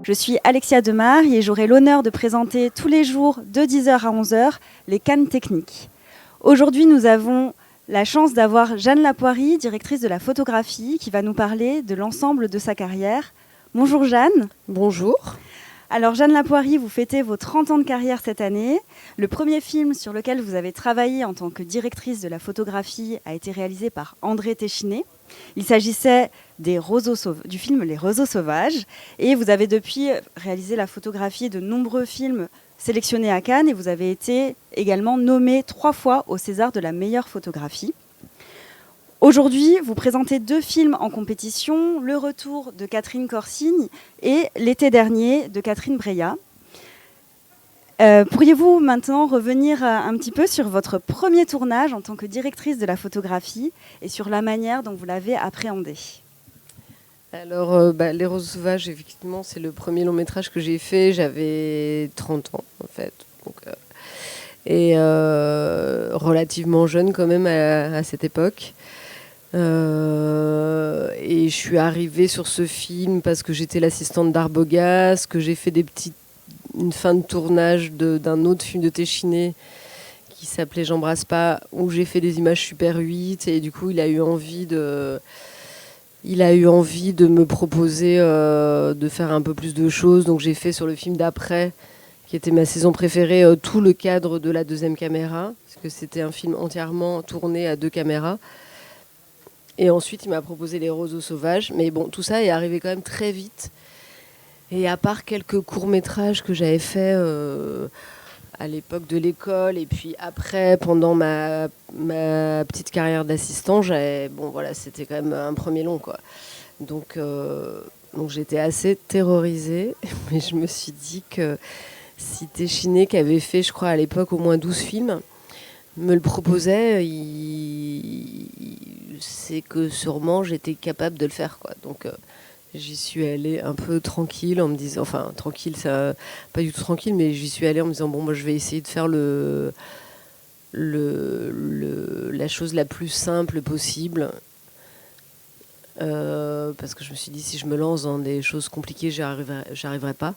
Je suis Alexia Demare et j'aurai l'honneur de présenter tous les jours de 10h à 11h les Cannes techniques. Aujourd'hui, nous avons la chance d'avoir Jeanne Lapoirie, directrice de la photographie, qui va nous parler de l'ensemble de sa carrière. Bonjour Jeanne. Bonjour. Alors Jeanne Lapoirie, vous fêtez vos 30 ans de carrière cette année. Le premier film sur lequel vous avez travaillé en tant que directrice de la photographie a été réalisé par André Téchiné. Il s'agissait du film Les Roseaux Sauvages. Et vous avez depuis réalisé la photographie de nombreux films sélectionnés à Cannes et vous avez été également nommée 3 fois au César de la meilleure photographie. Aujourd'hui, vous présentez 2 films en compétition, Le Retour de Catherine Corsigne et L'été dernier de Catherine Breillat. Pourriez-vous maintenant revenir un petit peu sur votre premier tournage en tant que directrice de la photographie et sur la manière dont vous l'avez appréhendé? Alors, Les Roses Sauvages, effectivement, c'est le premier long métrage que j'ai fait. J'avais 30 ans, en fait. Donc, relativement jeune quand même à cette époque. Et je suis arrivée sur ce film parce que j'étais l'assistante d'Arbogast, que j'ai fait une fin de tournage d'un autre film de Téchiné qui s'appelait J'embrasse pas, où j'ai fait des images Super 8 et du coup il a eu envie de me proposer de faire un peu plus de choses. Donc j'ai fait sur le film d'après, qui était ma saison préférée, tout le cadre de la deuxième caméra, parce que c'était un film entièrement tourné à 2 caméras. Et ensuite, il m'a proposé Les Roseaux Sauvages. Mais bon, tout ça est arrivé quand même très vite. Et à part quelques courts-métrages que j'avais faits à l'époque de l'école, et puis après, pendant ma petite carrière d'assistant, c'était quand même un premier long, quoi. Donc j'étais assez terrorisée. Mais je me suis dit que si Téchiné, qui avait fait, je crois, à l'époque, au moins 12 films, me le proposait, c'est que sûrement j'étais capable de le faire, quoi. Donc j'y suis allée un peu tranquille en me disant, enfin tranquille, ça pas du tout tranquille, mais j'y suis allée en me disant bon, moi je vais essayer de faire la chose la plus simple possible, parce que je me suis dit si je me lance dans des choses compliquées, j'arriverai pas.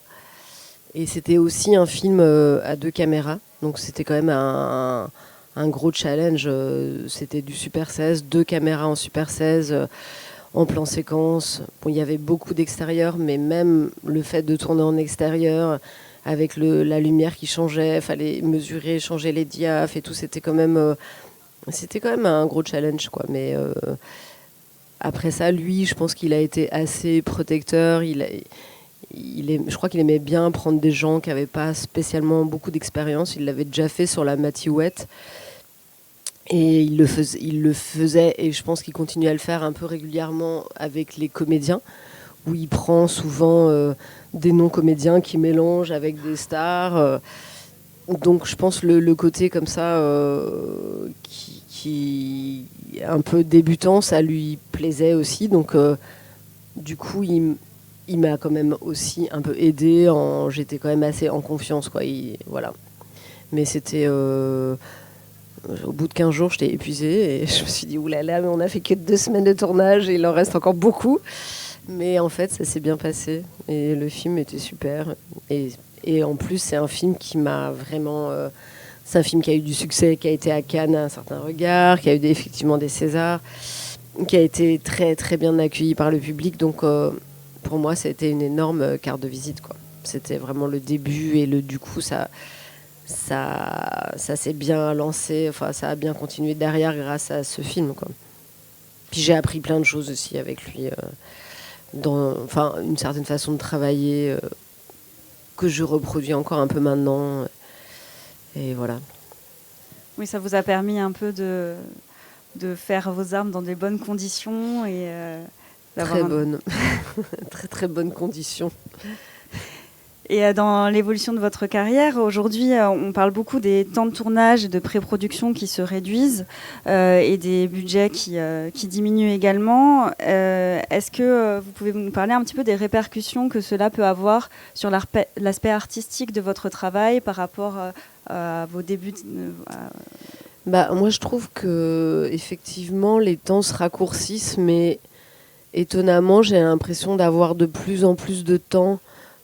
Et c'était aussi un film à 2 caméras, donc c'était quand même un gros challenge. C'était du Super 16, 2 caméras en Super 16, en plan séquence. Bon, il y avait beaucoup d'extérieur, mais même le fait de tourner en extérieur, avec la lumière qui changeait, il fallait mesurer, changer les diaphes et tout, c'était quand même un gros challenge, quoi. Mais après ça, lui, je pense qu'il a été assez protecteur. Je crois qu'il aimait bien prendre des gens qui n'avaient pas spécialement beaucoup d'expérience. Il l'avait déjà fait sur la Mathioette. Et il le faisait, et je pense qu'il continue à le faire un peu régulièrement avec les comédiens, où il prend souvent des non-comédiens qui mélangent avec des stars. Donc je pense le côté comme ça, qui est un peu débutant, ça lui plaisait aussi. Donc du coup, il m'a quand même aussi un peu aidé. J'étais quand même assez en confiance, quoi. Voilà. Mais c'était... au bout de 15 jours, j'étais épuisée et je me suis dit oulala, mais on a fait que 2 semaines de tournage et il en reste encore beaucoup. Mais en fait, ça s'est bien passé et le film était super. Et en plus, c'est un film qui m'a vraiment... c'est un film qui a eu du succès, qui a été à Cannes à un certain regard, qui a eu effectivement des Césars, qui a été très très bien accueilli par le public. Donc pour moi, ça a été une énorme carte de visite, quoi. C'était vraiment le début et du coup, ça s'est bien lancé, enfin ça a bien continué derrière grâce à ce film, quoi. Puis j'ai appris plein de choses aussi avec lui, une certaine façon de travailler que je reproduis encore un peu maintenant, et voilà. Oui, ça vous a permis un peu de faire vos armes dans des bonnes conditions et très bonnes, très très bonnes conditions. Et dans l'évolution de votre carrière, aujourd'hui, on parle beaucoup des temps de tournage et de pré-production qui se réduisent et des budgets qui diminuent également. Est-ce que vous pouvez nous parler un petit peu des répercussions que cela peut avoir sur l'aspect artistique de votre travail par rapport à vos débuts Moi, je trouve que effectivement, les temps se raccourcissent, mais étonnamment, j'ai l'impression d'avoir de plus en plus de temps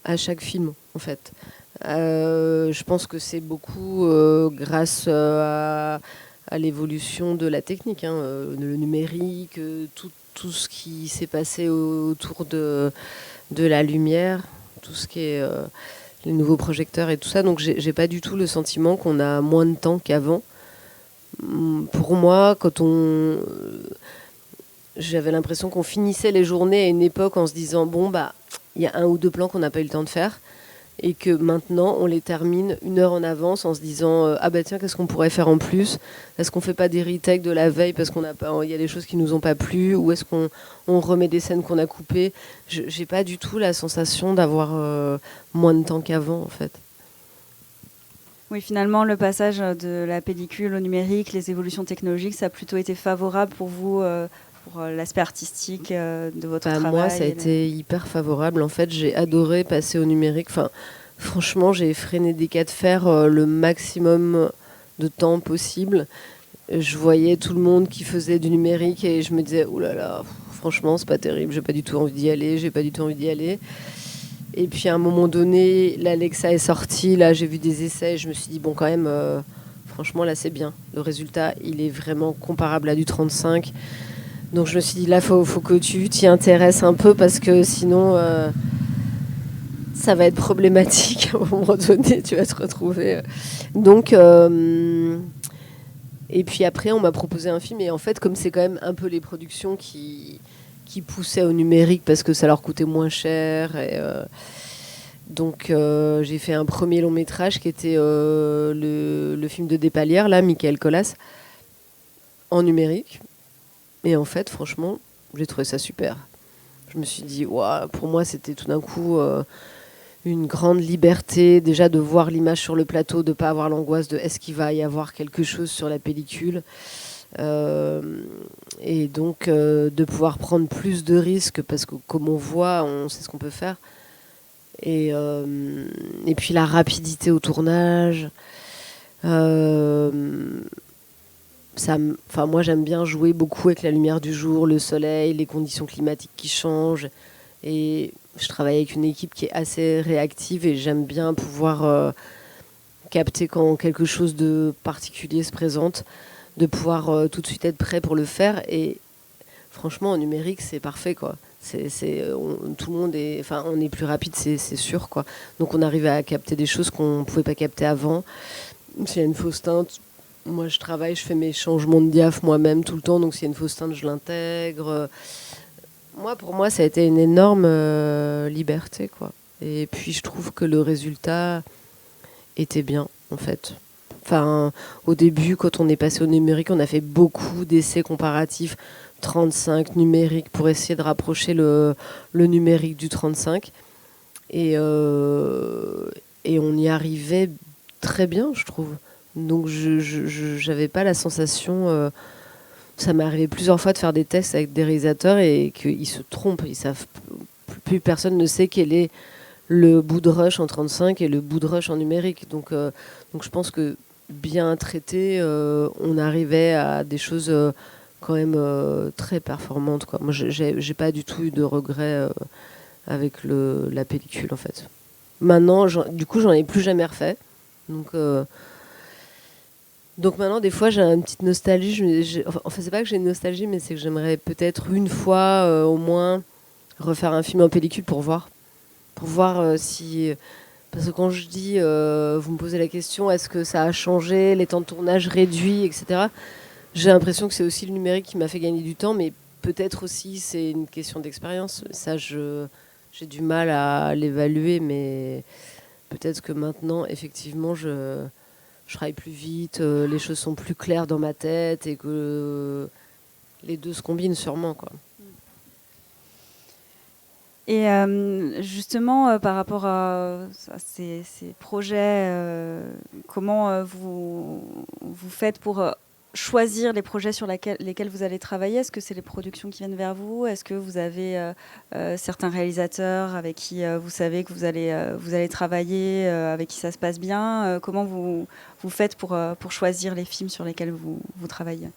à chaque film, en fait. Je pense que c'est beaucoup grâce à l'évolution de la technique, hein, le numérique, tout ce qui s'est passé autour de la lumière, tout ce qui est les nouveaux projecteurs et tout ça. Donc j'ai pas du tout le sentiment qu'on a moins de temps qu'avant. Pour moi, j'avais l'impression qu'on finissait les journées à une époque en se disant bon bah il y a 1 ou 2 plans qu'on n'a pas eu le temps de faire et que maintenant on les termine 1 heure en avance en se disant ah bah tiens qu'est-ce qu'on pourrait faire en plus, est-ce qu'on fait pas des retakes de la veille parce il y a des choses qui nous ont pas plu, ou est-ce qu'on remet des scènes qu'on a coupées. J'ai pas du tout la sensation d'avoir moins de temps qu'avant en fait. Oui, finalement, le passage de la pellicule au numérique, les évolutions technologiques, ça a plutôt été favorable pour vous, pour l'aspect artistique de votre travail. Moi, ça a été hyper favorable. En fait, j'ai adoré passer au numérique. Enfin, franchement, j'ai freiné des cas de fer le maximum de temps possible. Je voyais tout le monde qui faisait du numérique et je me disais, oh là là, franchement, c'est pas terrible, j'ai pas du tout envie d'y aller. Et puis à un moment donné, l'Alexa est sortie, là j'ai vu des essais et je me suis dit, bon quand même, franchement là c'est bien. Le résultat, il est vraiment comparable à du 35. Donc je me suis dit, là faut que tu t'y intéresses un peu parce que sinon ça va être problématique à un moment donné, tu vas te retrouver. Donc, et puis après on m'a proposé un film et en fait comme c'est quand même un peu les productions qui poussaient au numérique parce que ça leur coûtait moins cher. Et, donc j'ai fait un premier long métrage qui était le film de Despalières, là, Michael Colas, en numérique. Et en fait, franchement, j'ai trouvé ça super. Je me suis dit, wow, pour moi, c'était tout d'un coup une grande liberté, déjà de voir l'image sur le plateau, de ne pas avoir l'angoisse de est-ce qu'il va y avoir quelque chose sur la pellicule. Et donc de pouvoir prendre plus de risques parce que comme on voit, on sait ce qu'on peut faire. Et puis la rapidité au tournage. Moi j'aime bien jouer beaucoup avec la lumière du jour, le soleil, les conditions climatiques qui changent. Et je travaille avec une équipe qui est assez réactive et j'aime bien pouvoir capter quand quelque chose de particulier se présente, de pouvoir tout de suite être prêt pour le faire. Et franchement, en numérique, c'est parfait, quoi. Tout le monde est, on est plus rapide, c'est sûr, quoi. Donc on arrive à capter des choses qu'on ne pouvait pas capter avant. S'il y a une fausse teinte, moi je travaille, je fais mes changements de diaph moi-même tout le temps, donc s'il y a une fausse teinte, je l'intègre. Pour moi, ça a été une énorme liberté, quoi. Et puis je trouve que le résultat était bien, en fait. Au début, quand on est passé au numérique, on a fait beaucoup d'essais comparatifs 35 numériques pour essayer de rapprocher le numérique du 35. Et on y arrivait très bien, je trouve. Donc je n'avais pas la sensation... ça m'est arrivé plusieurs fois de faire des tests avec des réalisateurs et qu'ils se trompent. Plus personne ne sait quel est le bout de rush en 35 et le bout de rush en numérique. Donc je pense que bien traité, on arrivait à des choses quand même très performantes, quoi. Moi, j'ai pas du tout eu de regrets avec la pellicule, en fait. Maintenant, du coup, j'en ai plus jamais refait. Donc maintenant, des fois, j'ai une petite nostalgie. Enfin, c'est pas que j'ai une nostalgie, mais c'est que j'aimerais peut-être une fois au moins refaire un film en pellicule pour voir si... Parce que quand je dis, vous me posez la question, est-ce que ça a changé, les temps de tournage réduits, etc. J'ai l'impression que c'est aussi le numérique qui m'a fait gagner du temps, mais peut-être aussi c'est une question d'expérience. Ça, j'ai du mal à l'évaluer, mais peut-être que maintenant, effectivement, je travaille plus vite, les choses sont plus claires dans ma tête et que les deux se combinent sûrement, quoi. Et justement, par rapport à ces projets, comment vous faites pour choisir les projets sur lesquels vous allez travailler? Est-ce que c'est les productions qui viennent vers vous? Est-ce que vous avez certains réalisateurs avec qui vous savez que vous allez travailler, avec qui ça se passe bien? Comment vous faites pour choisir les films sur lesquels vous travaillez?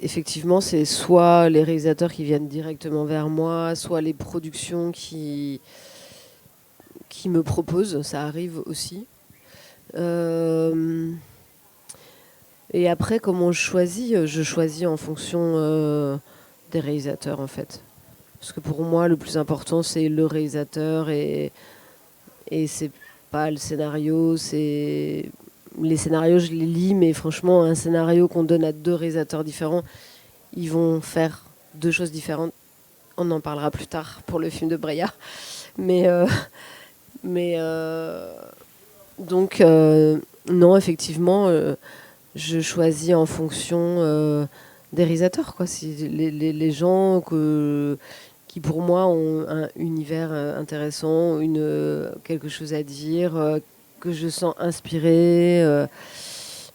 Effectivement, c'est soit les réalisateurs qui viennent directement vers moi, soit les productions qui qui me proposent, ça arrive aussi. Euh, et après, comment je choisis? Je choisis en fonction des réalisateurs, en fait. Parce que pour moi, le plus important, c'est le réalisateur et c'est pas le scénario. Les scénarios, je les lis, mais franchement, un scénario qu'on donne à 2 réalisateurs différents, ils vont faire 2 choses différentes. On en parlera plus tard pour le film de Breya. Mais, mais donc, non, effectivement, je choisis en fonction des réalisateurs, quoi. Si les gens qui, pour moi, ont un univers intéressant, quelque chose à dire, que je sens inspiré.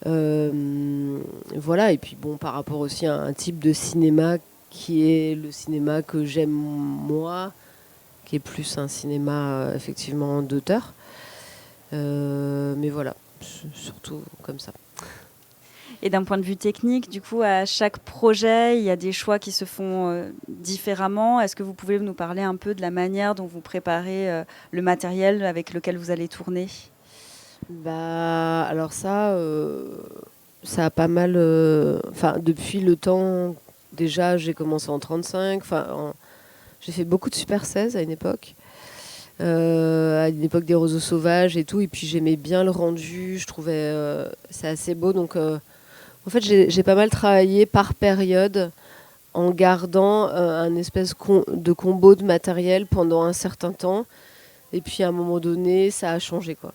Voilà, et puis bon, par rapport aussi à un type de cinéma qui est le cinéma que j'aime moi, qui est plus un cinéma effectivement d'auteur. Mais voilà, surtout comme ça. Et d'un point de vue technique, du coup, à chaque projet, il y a des choix qui se font différemment. Est-ce que vous pouvez nous parler un peu de la manière dont vous préparez le matériel avec lequel vous allez tourner ? Bah, alors ça a pas mal... Enfin, depuis le temps, déjà, j'ai commencé en 35. J'ai fait beaucoup de Super 16 à une époque. À une époque des roseaux sauvages et tout. Et puis j'aimais bien le rendu. Je trouvais c'est assez beau. Donc, en fait, j'ai pas mal travaillé par période en gardant un espèce de combo de matériel pendant un certain temps. Et puis à un moment donné, ça a changé, quoi.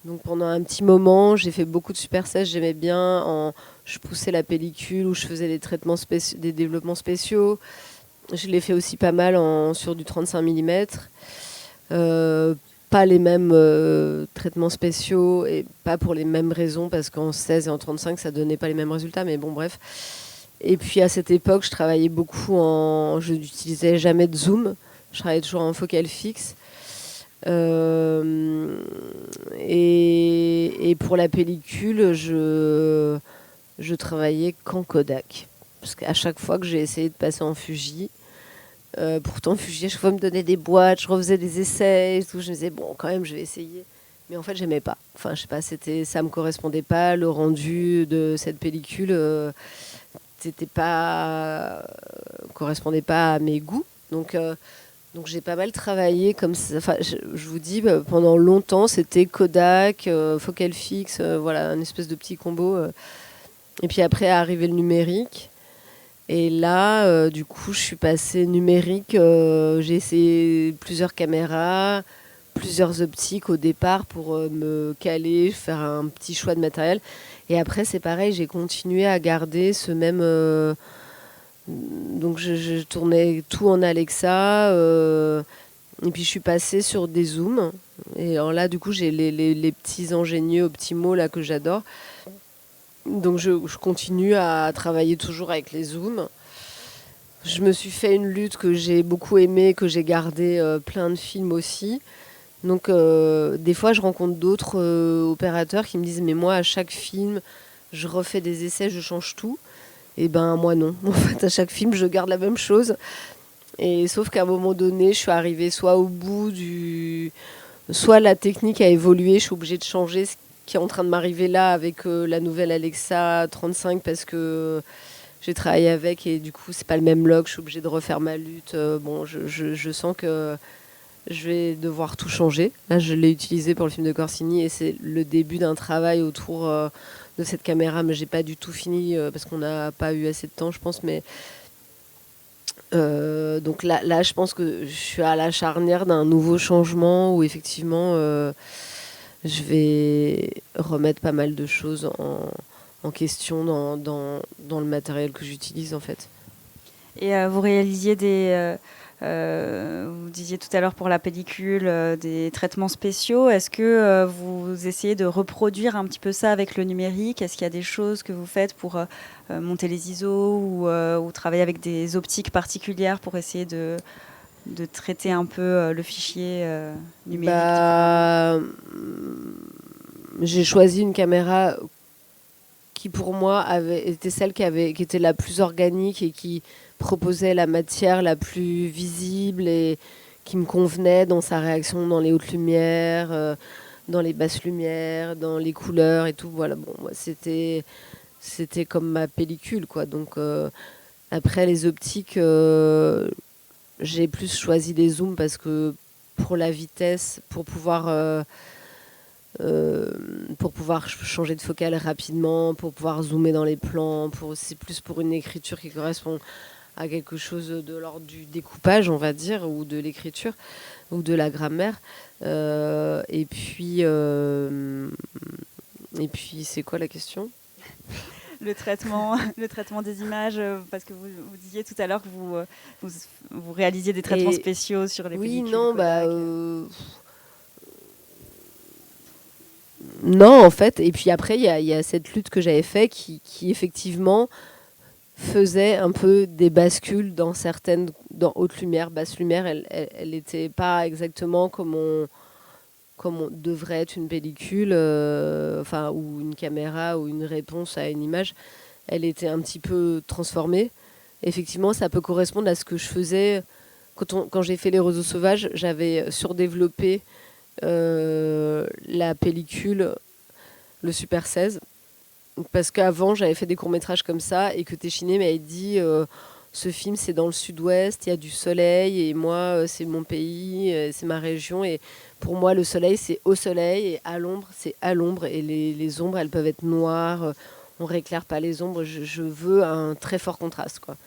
Donc pendant un petit moment, j'ai fait beaucoup de Super 16, j'aimais bien. Je poussais la pellicule ou je faisais des développements spéciaux. Je l'ai fait aussi pas mal sur du 35 mm. Pas les mêmes traitements spéciaux et pas pour les mêmes raisons parce qu'en 16 et en 35, ça donnait pas les mêmes résultats. Mais bon, bref. Et puis à cette époque, je travaillais beaucoup je n'utilisais jamais de zoom. Je travaillais toujours en focale fixe. Et pour la pellicule, je travaillais qu'en Kodak. Parce qu'à chaque fois que j'ai essayé de passer en Fuji, pourtant Fuji, à chaque fois me donnait des boîtes, je refaisais des essais et tout. Je me disais, bon, quand même, je vais essayer. Mais en fait, j'aimais pas. Enfin, je sais pas, ça me correspondait pas. Le rendu de cette pellicule, correspondait pas à mes goûts. Donc j'ai pas mal travaillé comme ça. Enfin, je vous dis, pendant longtemps, c'était Kodak, focale fixe, voilà, un espèce de petit combo. Et puis après est arrivé le numérique. Et là, du coup, je suis passée numérique. J'ai essayé plusieurs caméras, plusieurs optiques au départ pour me caler, faire un petit choix de matériel. Et après, c'est pareil, j'ai continué à garder ce même... donc je tournais tout en Alexa et puis je suis passée sur des zooms et alors là du coup j'ai les petits ingénieux optimaux là que j'adore, donc je continue à travailler toujours avec les zooms. Je me suis fait une lutte que j'ai beaucoup aimée, que j'ai gardé plein de films aussi. Donc des fois je rencontre d'autres opérateurs qui me disent mais moi à chaque film je refais des essais, je change tout. Et ben moi non. En fait, à chaque film, je garde la même chose. Et sauf qu'à un moment donné, je suis arrivée soit au bout soit la technique a évolué, je suis obligée de changer ce qui est en train de m'arriver là avec la nouvelle Alexa 35 parce que j'ai travaillé avec et du coup, c'est pas le même log, je suis obligée de refaire ma lutte. Bon, je sens que je vais devoir tout changer. Là, je l'ai utilisé pour le film de Corsini et c'est le début d'un travail autour de cette caméra, mais j'ai pas du tout fini parce qu'on n'a pas eu assez de temps, je pense. Mais donc là, je pense que je suis à la charnière d'un nouveau changement où effectivement, je vais remettre pas mal de choses en question dans le matériel que j'utilise en fait. Et vous réalisiez vous disiez tout à l'heure pour la pellicule, des traitements spéciaux. Est-ce que vous essayez de reproduire un petit peu ça avec le numérique ? Est-ce qu'il y a des choses que vous faites pour monter les ISO ou travailler avec des optiques particulières pour essayer de traiter un peu le fichier numérique ? J'ai choisi une caméra qui pour moi était celle qui était la plus organique et qui proposait la matière la plus visible et qui me convenait dans sa réaction, dans les hautes lumières, dans les basses lumières, dans les couleurs et tout. Voilà, bon, moi, c'était comme ma pellicule, quoi. Donc après les optiques, j'ai plus choisi des zooms parce que pour la vitesse, pour pouvoir changer de focale rapidement, pour pouvoir zoomer dans les plans, c'est plus pour une écriture qui correspond à quelque chose de l'ordre du découpage, on va dire, ou de l'écriture, ou de la grammaire. Et puis, c'est quoi la question ? Le traitement des images, parce que vous disiez tout à l'heure que vous réalisiez des traitements spéciaux sur les pellicules. Oui, non, non, en fait. Et puis après, il y a cette lutte que j'avais faite qui effectivement faisait un peu des bascules dans haute lumière, basse lumière. Elle n'était pas exactement comme on devrait être une pellicule, ou une caméra ou une réponse à une image. Elle était un petit peu transformée. Effectivement, ça peut correspondre à ce que je faisais quand j'ai fait Les Roseaux Sauvages. J'avais surdéveloppé la pellicule, le Super 16, parce qu'avant j'avais fait des courts-métrages comme ça et que Téchiné m'avait dit ce film c'est dans le sud-ouest, il y a du soleil et moi c'est mon pays, c'est ma région et pour moi le soleil c'est au soleil et à l'ombre c'est à l'ombre et les ombres elles peuvent être noires, on rééclare pas les ombres, je veux un très fort contraste, quoi.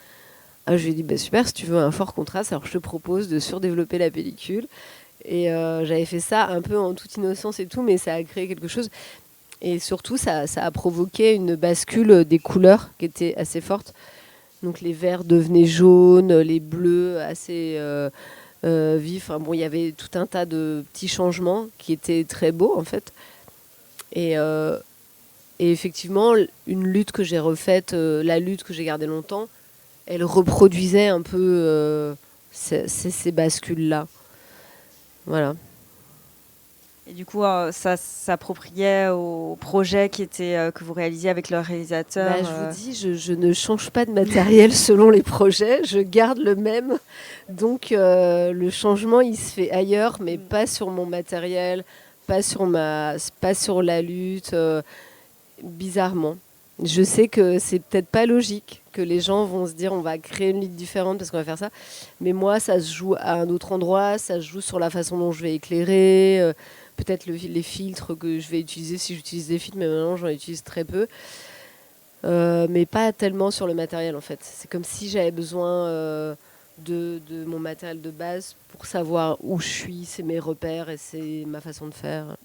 Alors, je lui ai dit super, si tu veux un fort contraste, alors je te propose de surdévelopper la pellicule. Et j'avais fait ça un peu en toute innocence et tout, mais ça a créé quelque chose. Et surtout, ça a provoqué une bascule des couleurs qui était assez forte. Donc les verts devenaient jaunes, les bleus assez vifs. Enfin, bon, il y avait tout un tas de petits changements qui étaient très beaux, en fait. Et effectivement, une lutte que j'ai refaite, la lutte que j'ai gardée longtemps, elle reproduisait un peu ces bascules-là. Voilà. Et du coup, ça s'appropriait au projet que vous réalisiez avec le réalisateur. Je vous dis, je ne change pas de matériel selon les projets, je garde le même. Donc le changement, il se fait ailleurs, mais pas sur mon matériel, pas sur la lutte, bizarrement. Je sais que c'est peut-être pas logique, que les gens vont se dire on va créer une lutte différente parce qu'on va faire ça. Mais moi, ça se joue à un autre endroit, ça se joue sur la façon dont je vais éclairer, peut-être les filtres que je vais utiliser si j'utilise des filtres, mais maintenant j'en utilise très peu. Mais pas tellement sur le matériel en fait. C'est comme si j'avais besoin de mon matériel de base pour savoir où je suis, c'est mes repères et c'est ma façon de faire.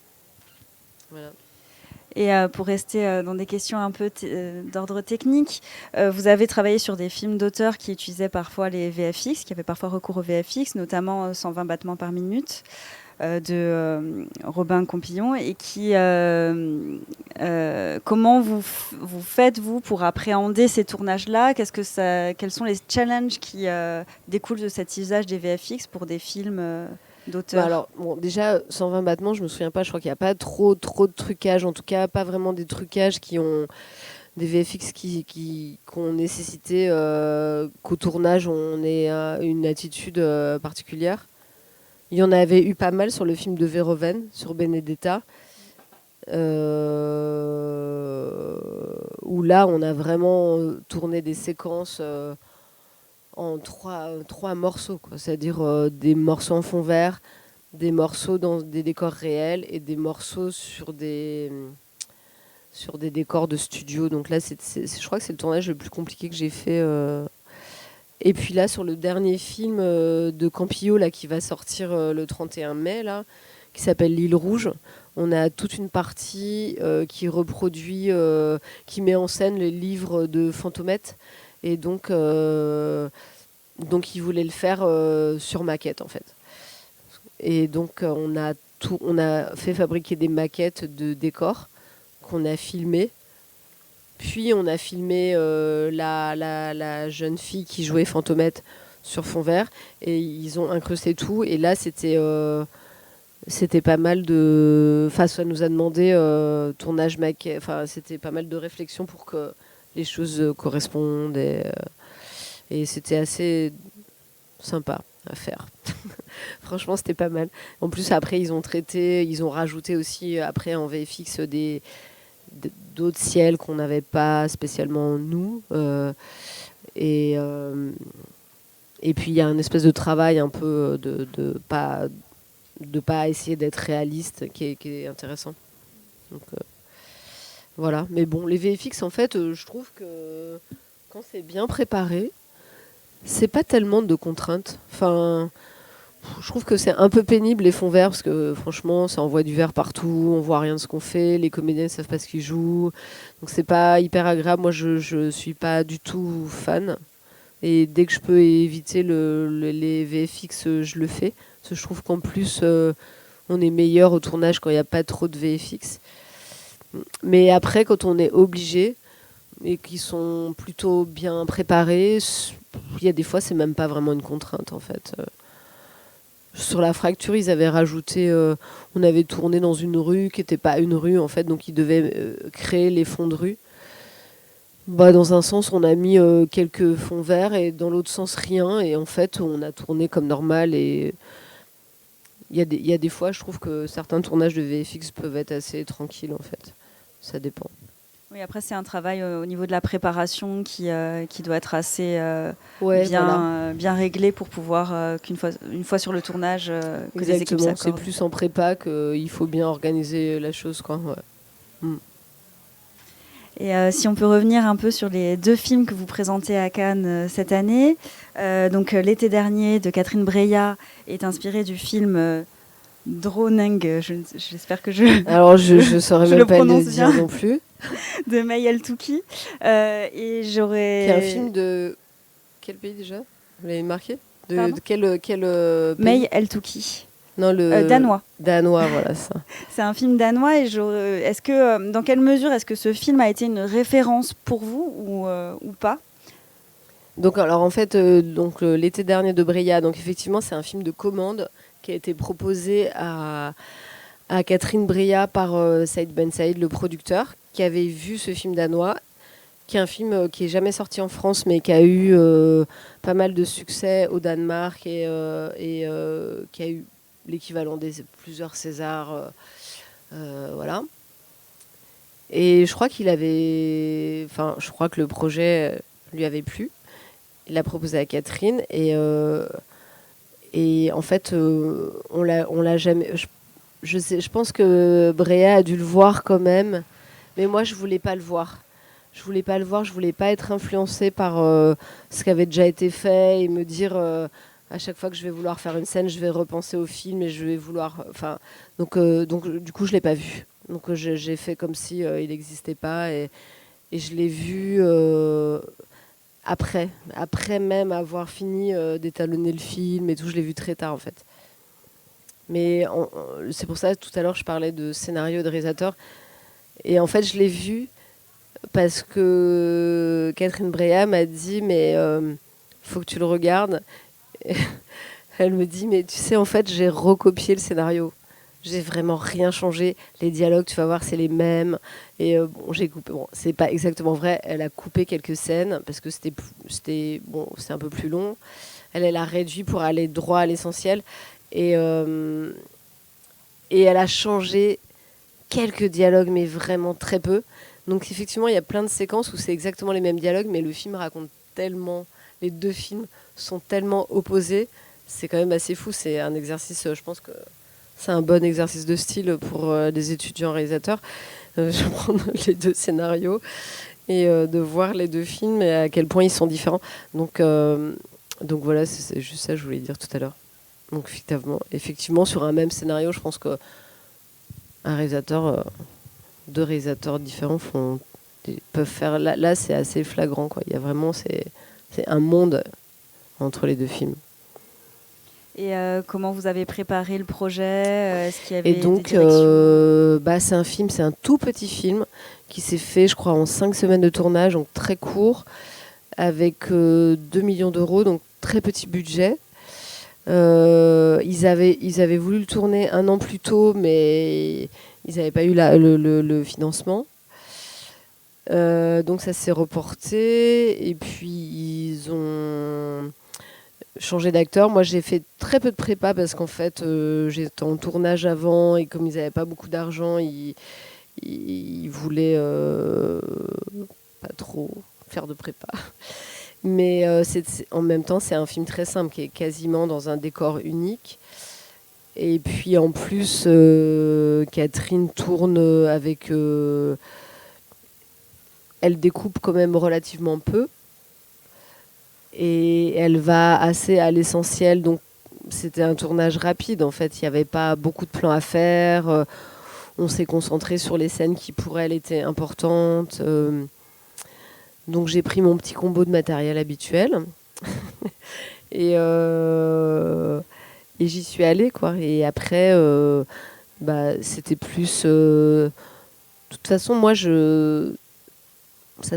Voilà. Et pour rester dans des questions un peu d'ordre technique, vous avez travaillé sur des films d'auteurs qui utilisaient parfois les VFX, qui avaient parfois recours aux VFX, notamment 120 battements par minute de Robin Campillon, et comment vous faites, vous, pour appréhender ces tournages-là ? Quels sont les challenges qui découlent de cet usage des VFX pour des films d'auteurs ? Alors, bon, déjà, 120 battements, je me souviens pas, je crois qu'il n'y a pas trop de trucage, en tout cas, pas vraiment des trucages qui ont des VFX qui ont nécessité qu'au tournage, on ait une attitude particulière. Il y en avait eu pas mal sur le film de Verhoeven, sur Benedetta, où là, on a vraiment tourné des séquences en trois morceaux, quoi. C'est-à-dire des morceaux en fond vert, des morceaux dans des décors réels et des morceaux sur des décors de studio. Donc là, je crois que c'est le tournage le plus compliqué que j'ai fait. Et puis là, sur le dernier film de Campillo là, qui va sortir le 31 mai, là, qui s'appelle L'île rouge, on a toute une partie qui reproduit, qui met en scène les livres de Fantomette. Et donc ils voulaient le faire sur maquette, en fait. Et donc on a fait fabriquer des maquettes de décors qu'on a filmées. Puis on a filmé la jeune fille qui jouait Fantomette sur fond vert et ils ont incrusté tout. Et là c'était pas mal de... Enfin, ça nous a demandé tournage maquette. Enfin, c'était pas mal de réflexion pour que les choses correspondent et c'était assez sympa à faire. Franchement, c'était pas mal. En plus, après, ils ont rajouté aussi, après, en VFX, d'autres ciels qu'on n'avait pas spécialement nous. Et, euh, et puis, il y a une espèce de travail un peu de pas essayer d'être réaliste qui est intéressant. Donc, voilà. Mais bon, les VFX, en fait, je trouve que quand c'est bien préparé, c'est pas tellement de contraintes. Enfin, je trouve que c'est un peu pénible les fonds verts parce que franchement, ça envoie du vert partout, on voit rien de ce qu'on fait, les comédiens ne savent pas ce qu'ils jouent, donc c'est pas hyper agréable. Moi, je suis pas du tout fan. Et dès que je peux éviter les VFX, je le fais. Parce que je trouve qu'en plus, on est meilleur au tournage quand il n'y a pas trop de VFX. Mais après, quand on est obligé et qu'ils sont plutôt bien préparés, il y a des fois, c'est même pas vraiment une contrainte en fait. Sur la fracture, ils avaient rajouté, on avait tourné dans une rue qui n'était pas une rue en fait, donc ils devaient créer les fonds de rue. Bah, dans un sens, on a mis quelques fonds verts et dans l'autre sens, rien. Et en fait, on a tourné comme normal. Et il y a des fois, je trouve que certains tournages de VFX peuvent être assez tranquilles, en fait. Ça dépend. Oui, après, c'est un travail au niveau de la préparation qui doit être assez Ouais, voilà. bien réglé pour pouvoir, une fois sur le tournage, que les équipes Exactement. C'est s'accordent. plus en prépa qu'il faut bien organiser la chose, quoi. Ouais. Mm. Et si on peut revenir un peu sur les 2 films que vous présentez à Cannes cette année. Donc, L'été dernier de Catherine Breillat est inspiré du film Dronning, j'espère que Alors, je saurais je même le pas le prononce dire bien, non plus. de May El Touki. Et Qui est un film de quel pays déjà? Vous l'avez marqué? De quel pays? May El Touki. Non, Danois. Danois, voilà ça. C'est un film danois. Et est-ce que, dans quelle mesure est-ce que ce film a été une référence pour vous ou pas? Donc, alors en fait, l'été dernier de Breillat, donc effectivement, c'est un film de commande qui a été proposé à Catherine Breillat par Saïd Ben Saïd, le producteur, qui avait vu ce film danois, qui est un film qui est jamais sorti en France, mais qui a eu pas mal de succès au Danemark et qui a eu l'équivalent des plusieurs Césars, voilà. Et je crois je crois que le projet lui avait plu. Il l'a proposé à Catherine et en fait on l'a jamais. Je pense que Bréa a dû le voir quand même, mais moi je voulais pas le voir. Je voulais pas le voir, je voulais pas être influencée par ce qui avait déjà été fait et me dire à chaque fois que je vais vouloir faire une scène, je vais repenser au film et je vais vouloir. Enfin, donc du coup je l'ai pas vu. Donc j'ai fait comme si il n'existait pas et je l'ai vu. Après même avoir fini d'étalonner le film et tout, je l'ai vu très tard en fait. Mais c'est pour ça tout à l'heure je parlais de scénario de réalisateur. Et en fait je l'ai vu parce que Catherine Breillat m'a dit mais faut que tu le regardes. Et elle me dit mais tu sais en fait j'ai recopié le scénario. J'ai vraiment rien changé. Les dialogues, tu vas voir, c'est les mêmes. Et bon, j'ai coupé. Bon, c'est pas exactement vrai. Elle a coupé quelques scènes parce que c'est un peu plus long. Elle a réduit pour aller droit à l'essentiel. Et elle a changé quelques dialogues, mais vraiment très peu. Donc effectivement, il y a plein de séquences où c'est exactement les mêmes dialogues, mais le film raconte tellement. Les 2 films sont tellement opposés. C'est quand même assez fou. C'est un exercice, je pense que. C'est un bon exercice de style pour des étudiants réalisateurs. Je vais prendre les 2 scénarios et de voir les 2 films et à quel point ils sont différents. Donc voilà, c'est juste ça que je voulais dire tout à l'heure. Donc effectivement, sur un même scénario, je pense qu'un réalisateur, 2 réalisateurs différents peuvent faire. Là, c'est assez flagrant, quoi. Il y a vraiment c'est un monde entre les 2 films. Et comment vous avez préparé le projet? Est-ce qu'il y avait Et donc, des directions? c'est un tout petit film qui s'est fait, je crois, en 5 semaines de tournage, donc très court, avec 2 millions d'euros, donc très petit budget. Ils avaient voulu le tourner 1 an plus tôt, mais ils n'avaient pas eu le financement. Donc ça s'est reporté, et puis changer d'acteur. Moi, j'ai fait très peu de prépa parce qu'en fait, j'étais en tournage avant et comme ils n'avaient pas beaucoup d'argent, ils voulaient pas trop faire de prépa. Mais en même temps, c'est un film très simple qui est quasiment dans un décor unique. Et puis en plus, Catherine tourne avec... elle découpe quand même relativement peu. Et elle va assez à l'essentiel. Donc c'était un tournage rapide en fait. Il n'y avait pas beaucoup de plans à faire. On s'est concentré sur les scènes qui pour elle étaient importantes. Donc j'ai pris mon petit combo de matériel habituel. et, et j'y suis allée quoi. Et après, c'était plus... de toute façon, moi, ça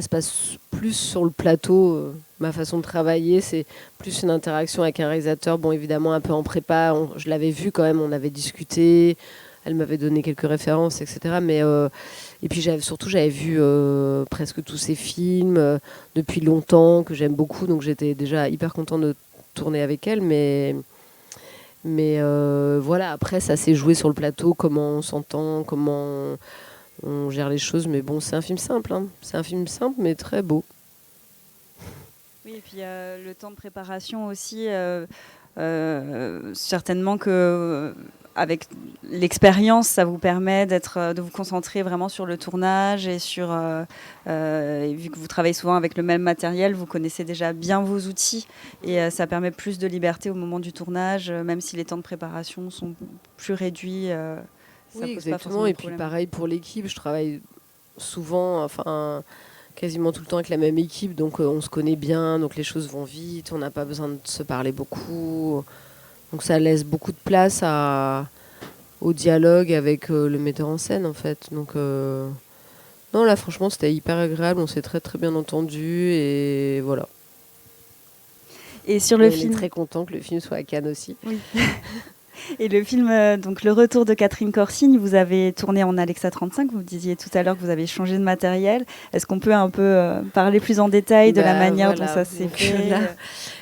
se passe plus sur le plateau. Ma façon de travailler, c'est plus une interaction avec un réalisateur. Bon, évidemment, un peu en prépa. Je l'avais vu quand même, on avait discuté. Elle m'avait donné quelques références, etc. Mais, et puis j'avais vu presque tous ses films depuis longtemps, que j'aime beaucoup. Donc j'étais déjà hyper contente de tourner avec elle. Mais voilà, après, ça s'est joué sur le plateau, comment on s'entend, comment on gère les choses. Mais bon, c'est un film simple. Hein. C'est un film simple, mais très beau. Oui, et puis le temps de préparation aussi, certainement que avec l'expérience, ça vous permet de vous concentrer vraiment sur le tournage et et vu que vous travaillez souvent avec le même matériel, vous connaissez déjà bien vos outils et ça permet plus de liberté au moment du tournage, même si les temps de préparation sont plus réduits. Oui, exactement. Et puis pareil pour l'équipe, je travaille souvent, quasiment tout le temps avec la même équipe, donc on se connaît bien, donc les choses vont vite, on n'a pas besoin de se parler beaucoup. Donc ça laisse beaucoup de place au dialogue avec le metteur en scène en fait. Donc non, là franchement c'était hyper agréable, on s'est très très bien entendu et voilà. Et sur le film, on est très content que le film soit à Cannes aussi. Oui. Et le film, donc Le Retour de Catherine Corsini, vous avez tourné en Alexa 35, vous disiez tout à l'heure que vous avez changé de matériel. Est-ce qu'on peut un peu parler plus en détail de la manière dont ça s'est fait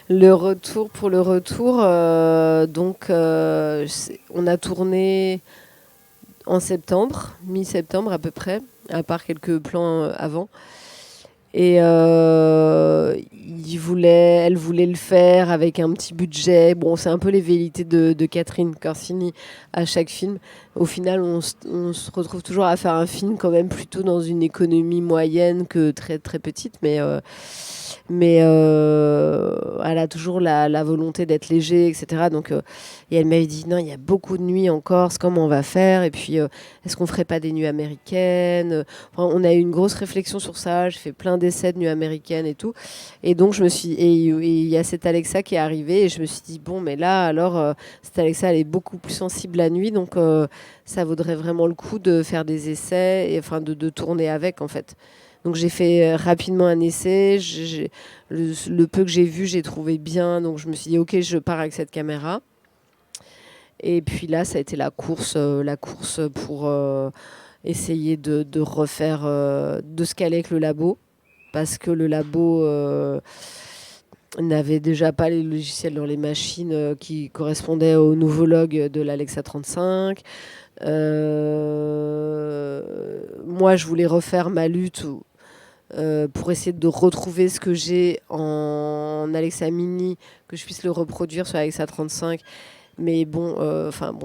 Le retour, pour le retour, on a tourné en septembre, mi-septembre à peu près, à part quelques plans avant. Et elle voulait le faire avec un petit budget. Bon, c'est un peu les velléités de Catherine Corsini à chaque film. Au final, on se retrouve toujours à faire un film quand même plutôt dans une économie moyenne que très très petite. Mais elle a toujours la volonté d'être léger, etc. Donc, et elle m'avait dit, non, il y a beaucoup de nuits en Corse, comment on va faire? Et puis, est-ce qu'on ferait pas des nuits américaines? On a eu une grosse réflexion sur ça, j'ai fait plein d'essais de nuits américaines et tout. Et donc, et il y a cette Alexa qui est arrivée et je me suis dit, bon, mais là, alors, cette Alexa, elle est beaucoup plus sensible la nuit, donc ça vaudrait vraiment le coup de faire des essais, et de tourner avec, en fait. Donc j'ai fait rapidement un essai, le peu que j'ai vu, j'ai trouvé bien, donc je me suis dit ok, je pars avec cette caméra. Et puis là, ça a été la course pour essayer de refaire, de se caler avec le labo, parce que le labo n'avait déjà pas les logiciels dans les machines qui correspondaient au nouveau log de l'Alexa 35. Moi, je voulais refaire ma lutte pour essayer de retrouver ce que j'ai en Alexa Mini, que je puisse le reproduire sur Alexa 35. Mais bon,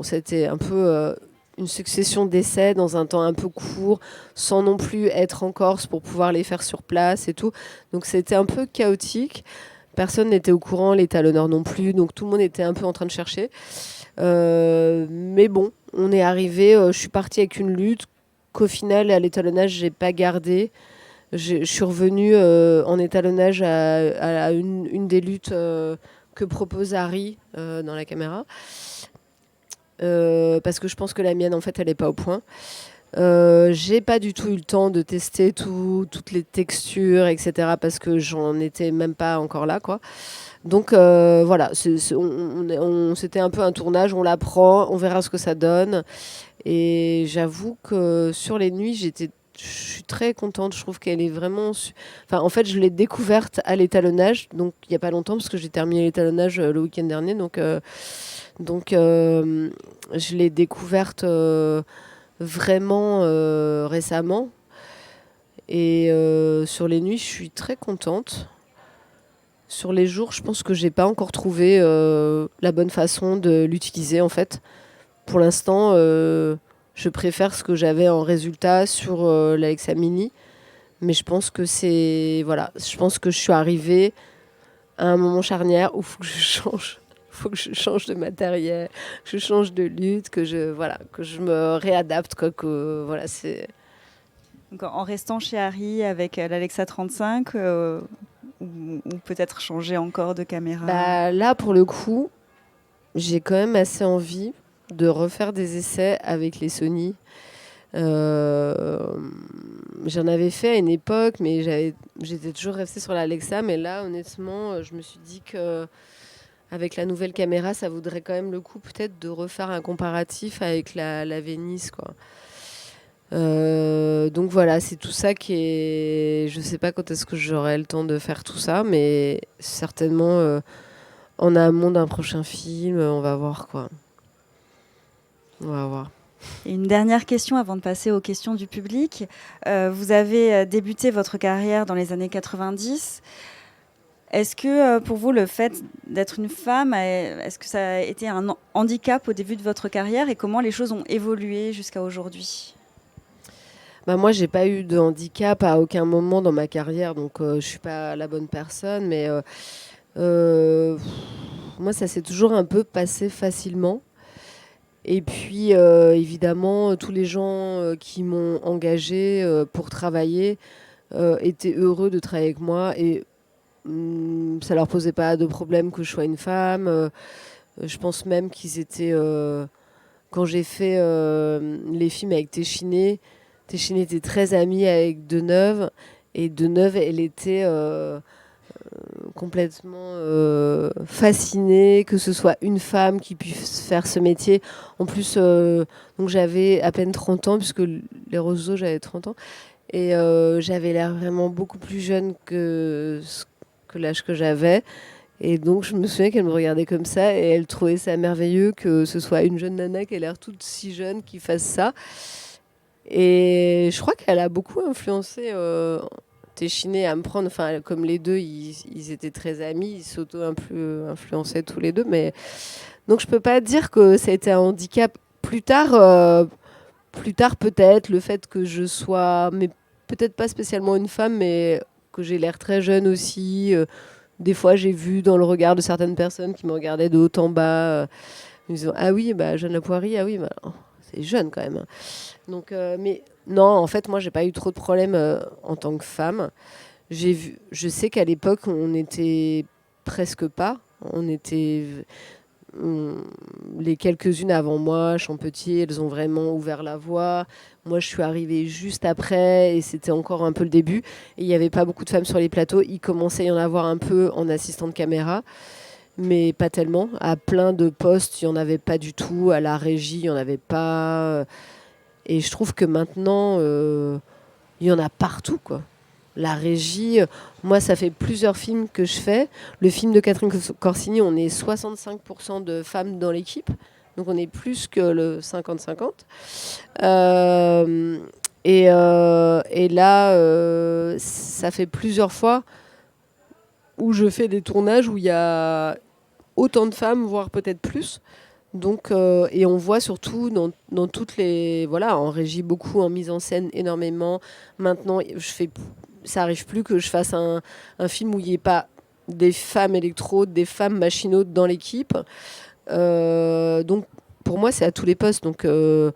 c'était un peu une succession d'essais dans un temps un peu court, sans non plus être en Corse pour pouvoir les faire sur place et tout. Donc c'était un peu chaotique. Personne n'était au courant, les talonneurs non plus. Donc tout le monde était un peu en train de chercher. Mais bon, on est arrivé. Je suis partie avec une lutte qu'au final, à l'étalonnage, j'ai pas gardée. Je suis revenue en étalonnage à une des luttes que propose Harry dans la caméra. Parce que je pense que la mienne, en fait, elle n'est pas au point. J'ai pas du tout eu le temps de tester toutes les textures, etc. Parce que j'en étais même pas encore là, quoi. Donc voilà, c'était un peu un tournage, on l'apprend, on verra ce que ça donne. Et j'avoue que sur les nuits, suis très contente. Je trouve qu'elle est vraiment... Enfin, en fait, je l'ai découverte à l'étalonnage, donc il n'y a pas longtemps, parce que j'ai terminé l'étalonnage le week-end dernier. Donc je l'ai découverte vraiment récemment. Et sur les nuits, je suis très contente. Sur les jours, je pense que j'ai pas encore trouvé la bonne façon de l'utiliser, en fait. Pour l'instant, je préfère ce que j'avais en résultat sur l'Alexa Mini. Mais je pense que voilà, je pense que je suis arrivée à un moment charnière où il faut que je change. Faut que je change de matériel, que je change de lutte, que je me réadapte, quoi. Que voilà, c'est. Donc, en restant chez Harry avec l'Alexa 35, ou peut-être changer encore de caméra. Bah là, pour le coup, j'ai quand même assez envie de refaire des essais avec les Sony. J'en avais fait à une époque, mais j'étais toujours restée sur l'Alexa. Mais là, honnêtement, je me suis dit que avec la nouvelle caméra, ça vaudrait quand même le coup peut-être de refaire un comparatif avec la Venice, quoi. Donc voilà, c'est tout ça qui est... Je sais pas quand est-ce que j'aurai le temps de faire tout ça, mais certainement en amont d'un prochain film, on va voir, quoi. On va voir. Et une dernière question avant de passer aux questions du public. Vous avez débuté votre carrière dans les années 90. Est-ce que pour vous, le fait d'être une femme, est-ce que ça a été un handicap au début de votre carrière et comment les choses ont évolué jusqu'à aujourd'hui ? Bah moi, j'ai pas eu de handicap à aucun moment dans ma carrière, donc je suis pas la bonne personne, mais moi, ça s'est toujours un peu passé facilement. Et puis, évidemment, tous les gens qui m'ont engagée pour travailler étaient heureux de travailler avec moi et ça leur posait pas de problème que je sois une femme. Je pense même qu'ils étaient... quand j'ai fait les films avec Téchiné était très amie avec Deneuve. Et Deneuve, elle était complètement fascinée que ce soit une femme qui puisse faire ce métier. En plus, donc j'avais à peine 30 ans, puisque les Roseaux, j'avais 30 ans. Et j'avais l'air vraiment beaucoup plus jeune que l'âge que j'avais. Et donc, je me souviens qu'elle me regardait comme ça et elle trouvait ça merveilleux que ce soit une jeune nana qui a l'air toute si jeune qui fasse ça. Et je crois qu'elle a beaucoup influencé Téchiné à me prendre. Enfin, comme les deux, ils étaient très amis, ils s'auto-influençaient tous les deux. Mais... Donc, je peux pas dire que ça a été un handicap. Plus tard, peut-être, le fait que je sois, mais peut-être pas spécialement une femme, mais que j'ai l'air très jeune aussi. Des fois, j'ai vu dans le regard de certaines personnes qui me regardaient de haut en bas, me disant ah oui, bah Jeanne Lapoirie, ah oui, bah, c'est jeune quand même. Donc, mais non, en fait, moi, j'ai pas eu trop de problèmes en tant que femme. Je sais qu'à l'époque, on n'était presque pas. On était les quelques-unes avant moi, Champetier, elles ont vraiment ouvert la voie. Moi, je suis arrivée juste après et c'était encore un peu le début. Et il n'y avait pas beaucoup de femmes sur les plateaux. Il commençait à y en avoir un peu en assistant de caméra, mais pas tellement. À plein de postes, il n'y en avait pas du tout. À la régie, il n'y en avait pas. Et je trouve que maintenant, il y en a partout, quoi. La régie, moi, ça fait plusieurs films que je fais. Le film de Catherine Corsini, on est 65% de femmes dans l'équipe. Donc, on est plus que le 50-50. Et là, ça fait plusieurs fois où je fais des tournages où il y a autant de femmes, voire peut-être plus. Donc, et on voit surtout dans toutes les... Voilà, en régie beaucoup, en mise en scène énormément. Maintenant, ça arrive plus que je fasse un film où il n'y ait pas des femmes électrodes, des femmes machinotes dans l'équipe. Donc, pour moi, c'est à tous les postes. Donc, je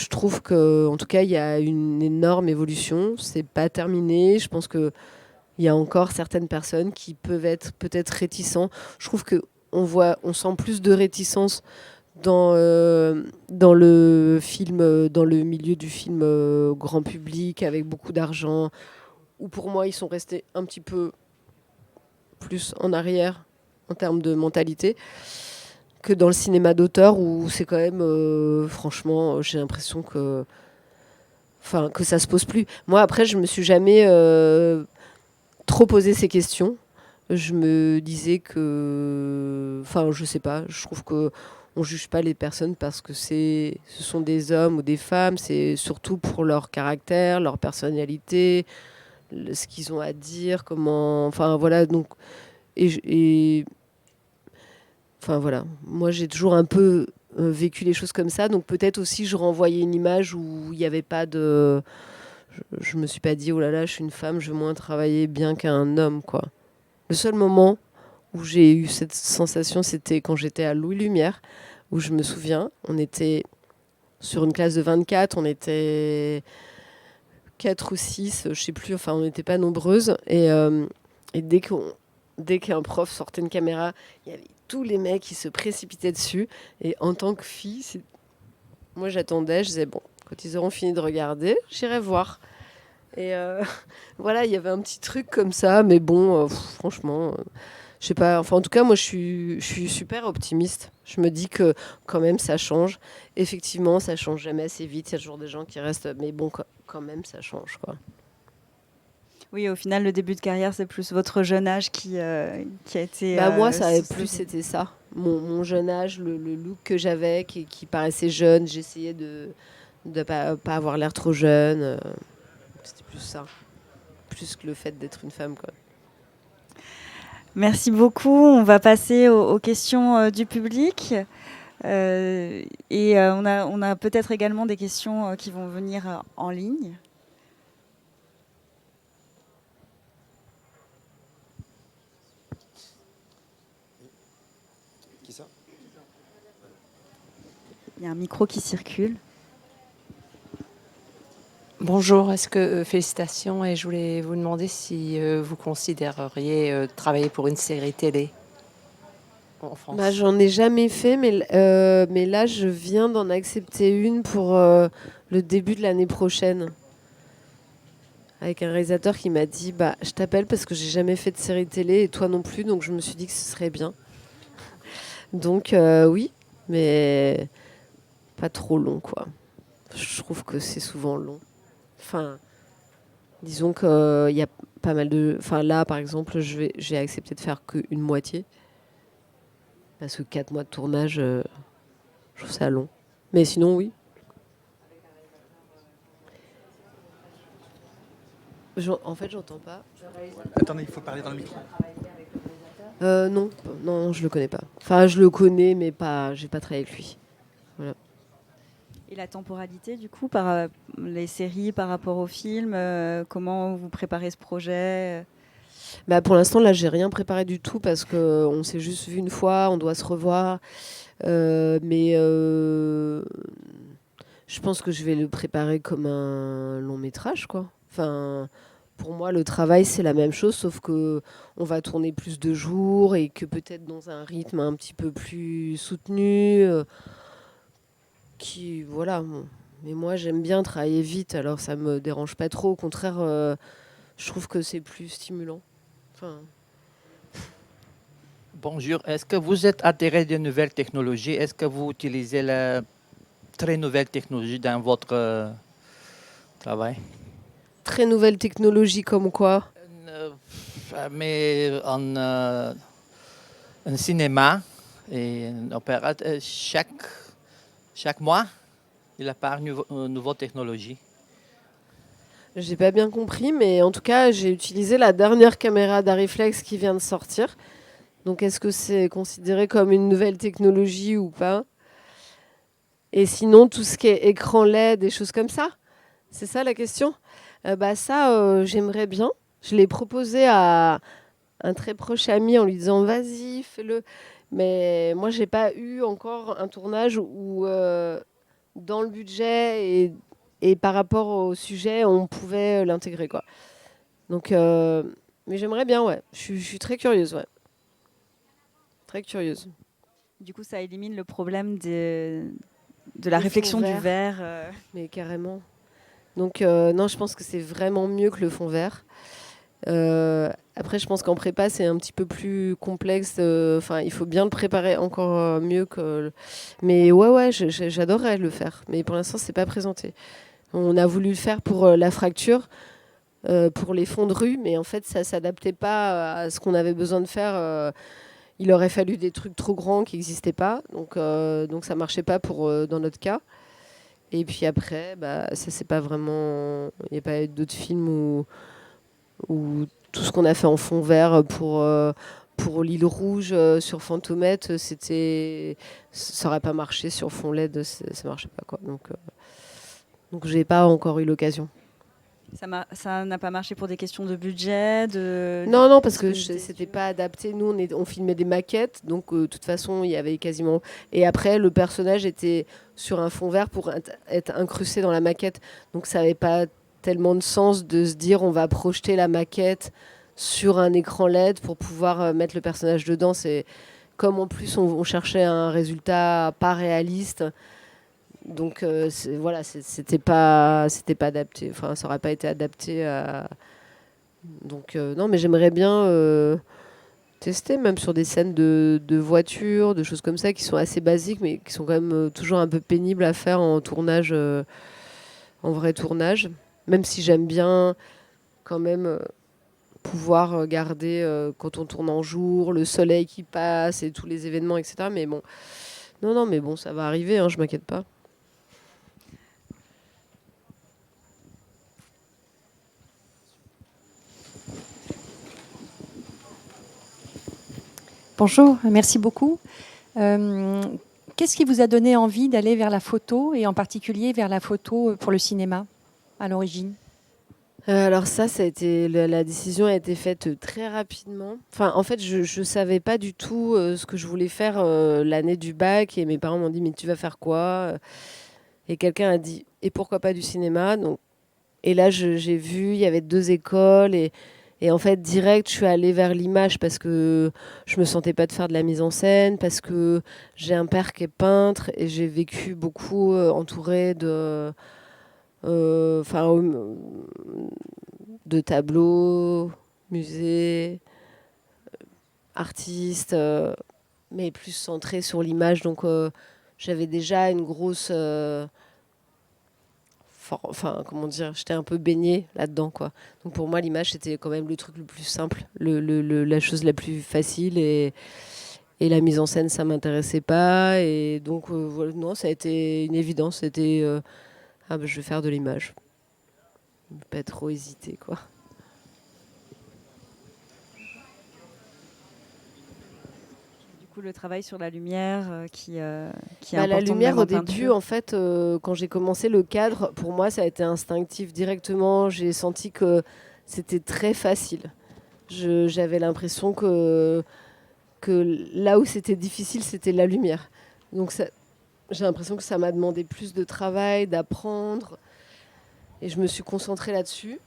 trouve qu'en tout cas, il y a une énorme évolution. C'est pas terminé. Je pense qu'il y a encore certaines personnes qui peuvent être peut-être réticents. Je trouve que on sent plus de réticence dans le film, dans le milieu du film grand public, avec beaucoup d'argent, où pour moi, ils sont restés un petit peu plus en arrière en termes de mentalité, que dans le cinéma d'auteur, où c'est quand même, franchement, j'ai l'impression que enfin que ça se pose plus. Moi après je me suis jamais trop posé ces questions. Je me disais que, enfin je sais pas, je trouve que on juge pas les personnes parce que ce sont des hommes ou des femmes, c'est surtout pour leur caractère, leur personnalité, ce qu'ils ont à dire, comment, enfin voilà donc et enfin voilà, moi j'ai toujours un peu vécu les choses comme ça, donc peut-être aussi je renvoyais une image où il n'y avait pas de, je me suis pas dit oh là là je suis une femme, je vais moins travailler bien qu'un homme quoi. Le seul moment où j'ai eu cette sensation, c'était quand j'étais à Louis Lumière, où je me souviens, on était sur une classe de 24, on était 4 ou 6, je sais plus, enfin on n'était pas nombreuses. Et dès qu'un prof sortait une caméra, il y avait tous les mecs qui se précipitaient dessus. Et en tant que fille, moi j'attendais, je disais bon, quand ils auront fini de regarder, j'irai voir. Et voilà, il y avait un petit truc comme ça, mais bon, franchement, je sais pas. Enfin, en tout cas, moi, je suis super optimiste. Je me dis que quand même, ça change. Effectivement, ça change jamais assez vite. Il y a toujours des gens qui restent, mais bon, quand même, ça change, quoi. Oui, au final, le début de carrière, c'est plus votre jeune âge qui a été... Bah moi, ça avait plus, c'était ça. Mon jeune âge, le look que j'avais, qui paraissait jeune. J'essayais de pas avoir l'air trop jeune. C'était plus ça. Plus que le fait d'être une femme, quoi. Merci beaucoup. On va passer aux questions du public. On a peut-être également des questions qui vont venir en ligne. Qui ça ? Il y a un micro qui circule. Bonjour, félicitations, et je voulais vous demander si vous considéreriez travailler pour une série télé en France. Bah, j'en ai jamais fait, mais là, je viens d'en accepter une pour le début de l'année prochaine. Avec un réalisateur qui m'a dit bah, je t'appelle parce que j'ai jamais fait de série télé et toi non plus, donc je me suis dit que ce serait bien. Donc oui, mais pas trop long, quoi. Je trouve que c'est souvent long. Enfin, disons qu'il y a pas mal de... Enfin, là, par exemple, j'ai accepté de faire qu'une moitié. Parce que 4 mois de tournage, je trouve ça long. Mais sinon, oui. En fait, j'entends pas. Attendez, il faut parler dans le micro. Non, je le connais pas. Enfin, je le connais, mais pas, j'ai pas travaillé avec lui. Voilà. Et la temporalité, du coup, par les séries, par rapport aux films, comment vous préparez ce projet ? Bah, pour l'instant, là, j'ai rien préparé du tout parce qu'on s'est juste vu une fois, on doit se revoir. Mais je pense que je vais le préparer comme un long métrage, quoi. Enfin, pour moi, le travail, c'est la même chose, sauf que on va tourner plus de jours et que peut-être dans un rythme un petit peu plus soutenu. Voilà. Bon. Mais moi, j'aime bien travailler vite, alors ça me dérange pas trop. Au contraire, je trouve que c'est plus stimulant. Enfin... Bonjour, est-ce que vous êtes attiré de nouvelles technologies? Est-ce que vous utilisez la très nouvelle technologie dans votre travail? Très nouvelle technologie comme quoi? Mais en cinéma et en opéra, chaque mois, il apparaît une nouvelle technologie. J'ai pas bien compris, mais en tout cas, j'ai utilisé la dernière caméra d'Ariflex qui vient de sortir. Donc, est-ce que c'est considéré comme une nouvelle technologie ou pas? Et sinon, tout ce qui est écran LED, des choses comme ça? C'est ça la question? J'aimerais bien. Je l'ai proposé à un très proche ami en lui disant « Vas-y, fais-le ». Mais moi, j'ai pas eu encore un tournage où, dans le budget et par rapport au sujet, on pouvait l'intégrer, quoi. Donc, mais j'aimerais bien, ouais. Je suis très curieuse, ouais. Très curieuse. Du coup, ça élimine le problème de la réflexion du verre. Mais carrément. Donc, non, je pense que c'est vraiment mieux que le fond vert. Après, je pense qu'en prépa, c'est un petit peu plus complexe. Enfin, il faut bien le préparer encore mieux que... Mais ouais, j'adorerais le faire. Mais pour l'instant, c'est pas présenté. On a voulu le faire pour La Fracture, pour les fonds de rue, mais en fait, ça s'adaptait pas à ce qu'on avait besoin de faire. Il aurait fallu des trucs trop grands qui n'existaient pas, donc ça marchait pas dans notre cas. Et puis après, ça c'est pas vraiment. Il n'y a pas eu d'autres films où tout ce qu'on a fait en fond vert pour l'île rouge sur Fantomette, ça aurait pas marché sur fond LED, ça marchait pas quoi. Donc j'ai pas encore eu l'occasion. Ça n'a pas marché pour des questions de budget, Non, parce que disponibilité c'était pas adapté. Nous, on filmait des maquettes, donc de toute façon, il y avait quasiment. Et après, le personnage était sur un fond vert pour être incrusté dans la maquette. Donc ça n'avait pas tellement de sens de se dire on va projeter la maquette sur un écran LED pour pouvoir mettre le personnage dedans. C'est comme en plus on cherchait un résultat pas réaliste. Donc voilà, c'était pas adapté. Enfin, ça aurait pas été adapté à. Donc non, mais j'aimerais bien tester même sur des scènes de voitures, de choses comme ça qui sont assez basiques, mais qui sont quand même toujours un peu pénibles à faire en tournage, en vrai tournage. Même si j'aime bien quand même pouvoir garder quand on tourne en jour, le soleil qui passe et tous les événements, etc. Mais bon, non, mais bon, ça va arriver, hein, je m'inquiète pas. Bonjour, merci beaucoup. Qu'est-ce qui vous a donné envie d'aller vers la photo et en particulier vers la photo pour le cinéma à l'origine? Alors ça a été la décision a été faite très rapidement. Enfin, en fait, je savais pas du tout ce que je voulais faire l'année du bac et mes parents m'ont dit mais tu vas faire quoi? Et quelqu'un a dit et pourquoi pas du cinéma? Donc et là j'ai vu il y avait 2 écoles et en fait direct je suis allée vers l'image parce que je me sentais pas de faire de la mise en scène parce que j'ai un père qui est peintre et j'ai vécu beaucoup entourée enfin, de tableaux, musées, artistes, mais plus centrés sur l'image. Donc j'avais déjà une grosse... enfin, comment dire, j'étais un peu baignée là-dedans, quoi. Donc pour moi, l'image, c'était quand même le truc le plus simple, la chose la plus facile. Et la mise en scène, ça m'intéressait pas. Et donc, voilà, non, ça a été une évidence. C'était... je vais faire de l'image. Pas trop hésiter, quoi. Du coup, le travail sur la lumière qui est La important lumière, même en au début, peinture. en fait, quand j'ai commencé le cadre, pour moi, ça a été instinctif directement. J'ai senti que c'était très facile. J'avais l'impression que là où c'était difficile, c'était la lumière. Donc j'ai l'impression que ça m'a demandé plus de travail, d'apprendre. Et je me suis concentrée là-dessus.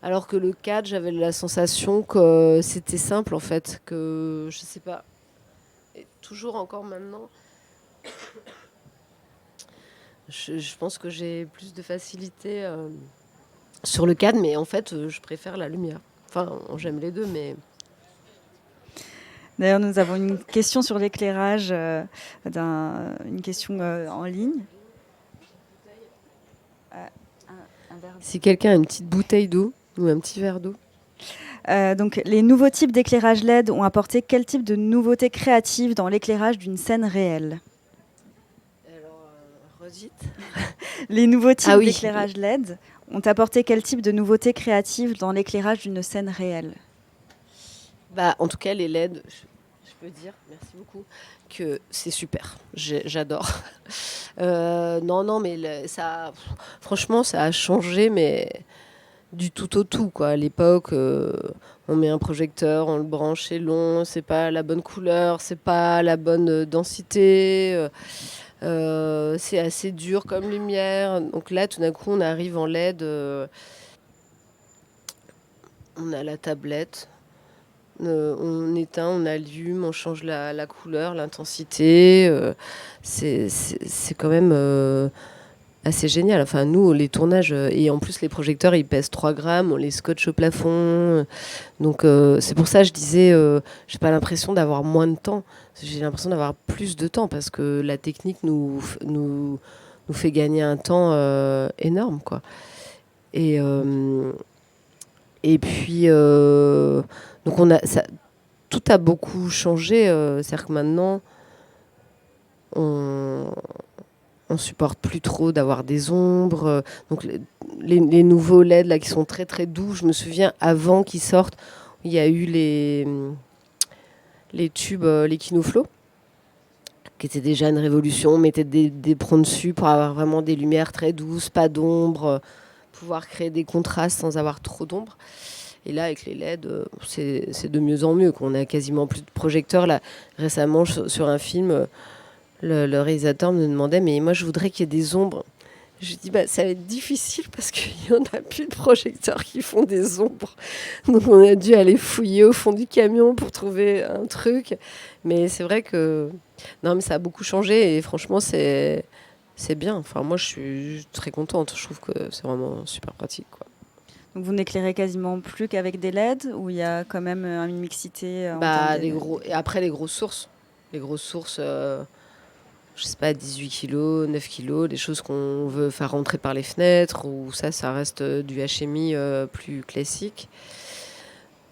Alors que le cadre, j'avais la sensation que c'était simple, en fait. Que, je sais pas, et toujours encore maintenant, je pense que j'ai plus de facilité sur le cadre. Mais en fait, je préfère la lumière. Enfin, j'aime les deux, mais... D'ailleurs, nous avons une question sur l'éclairage, une question en ligne. Si quelqu'un a une petite bouteille d'eau ou un petit verre d'eau. Donc, les nouveaux types d'éclairage LED ont apporté quel type de nouveautés créatives dans l'éclairage d'une scène réelle? Alors, redites. Les nouveaux types oui. d'éclairage LED ont apporté quel type de nouveautés créatives dans l'éclairage d'une scène réelle? En tout cas, les LED, je peux dire, merci beaucoup, que c'est super. J'adore. Non, mais franchement, ça a changé, mais du tout au tout, quoi. À l'époque, on met un projecteur, on le branche, c'est long, c'est pas la bonne couleur, c'est pas la bonne densité, c'est assez dur comme lumière. Donc là, tout d'un coup, on arrive en LED, on a la tablette. On éteint, on allume, on change la couleur, l'intensité. C'est quand même assez génial. Enfin, nous, les tournages, et en plus les projecteurs, ils pèsent 3 grammes, on les scotche au plafond. Donc c'est pour ça que je disais, j'ai pas l'impression d'avoir moins de temps. J'ai l'impression d'avoir plus de temps parce que la technique nous nous fait gagner un temps énorme, quoi. Et, et puis, donc tout a beaucoup changé. C'est-à-dire que maintenant, on supporte plus trop d'avoir des ombres. Donc les nouveaux LED là, qui sont très très doux, je me souviens avant qu'ils sortent, il y a eu les tubes, les Kinoflow, qui étaient déjà une révolution. On mettait des pronts dessus pour avoir vraiment des lumières très douces, pas d'ombre, pouvoir créer des contrastes sans avoir trop d'ombre. Et là, avec les LED, c'est de mieux en mieux. On a quasiment plus de projecteurs. Là, récemment, sur un film, le réalisateur me demandait, mais moi, je voudrais qu'il y ait des ombres. Je dis, ça va être difficile parce qu'il n'y en a plus de projecteurs qui font des ombres. Donc, on a dû aller fouiller au fond du camion pour trouver un truc. Mais c'est vrai que... Non, mais ça a beaucoup changé et franchement, c'est bien. Enfin, moi, je suis très contente. Je trouve que c'est vraiment super pratique, quoi. Donc vous n'éclairez quasiment plus qu'avec des LED ou il y a quand même une mixité Et après, les grosses sources. Les grosses sources, je sais pas, 18 kilos, 9 kilos, des choses qu'on veut faire rentrer par les fenêtres, ou ça reste du HMI plus classique.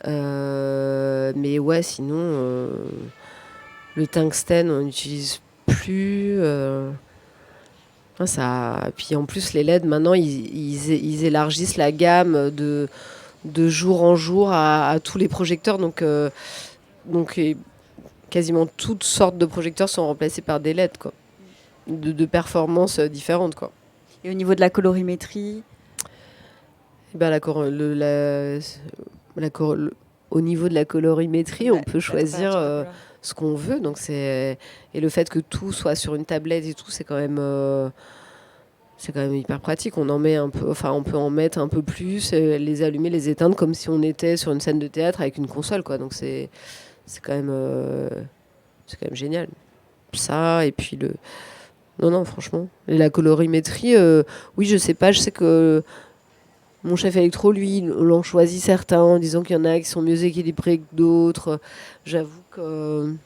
Mais ouais, sinon, le tungstène, on n'utilise plus. Et puis en plus, les LED, maintenant, ils élargissent la gamme de jour en jour à tous les projecteurs. Donc quasiment toutes sortes de projecteurs sont remplacés par des LED, quoi, de performances différentes, quoi. Et au niveau de la colorimétrie, au niveau de la colorimétrie, on peut choisir ce qu'on veut. Donc et le fait que tout soit sur une tablette et tout, c'est quand même hyper pratique. On en met un peu, enfin on peut en mettre un peu plus, les allumer, les éteindre comme si on était sur une scène de théâtre avec une console, quoi. Donc c'est quand même génial. Ça et puis non franchement. Et la colorimétrie, oui, je sais pas, je sais que mon chef électro, lui, l'en choisit certains en disant qu'il y en a qui sont mieux équilibrés que d'autres. J'avoue que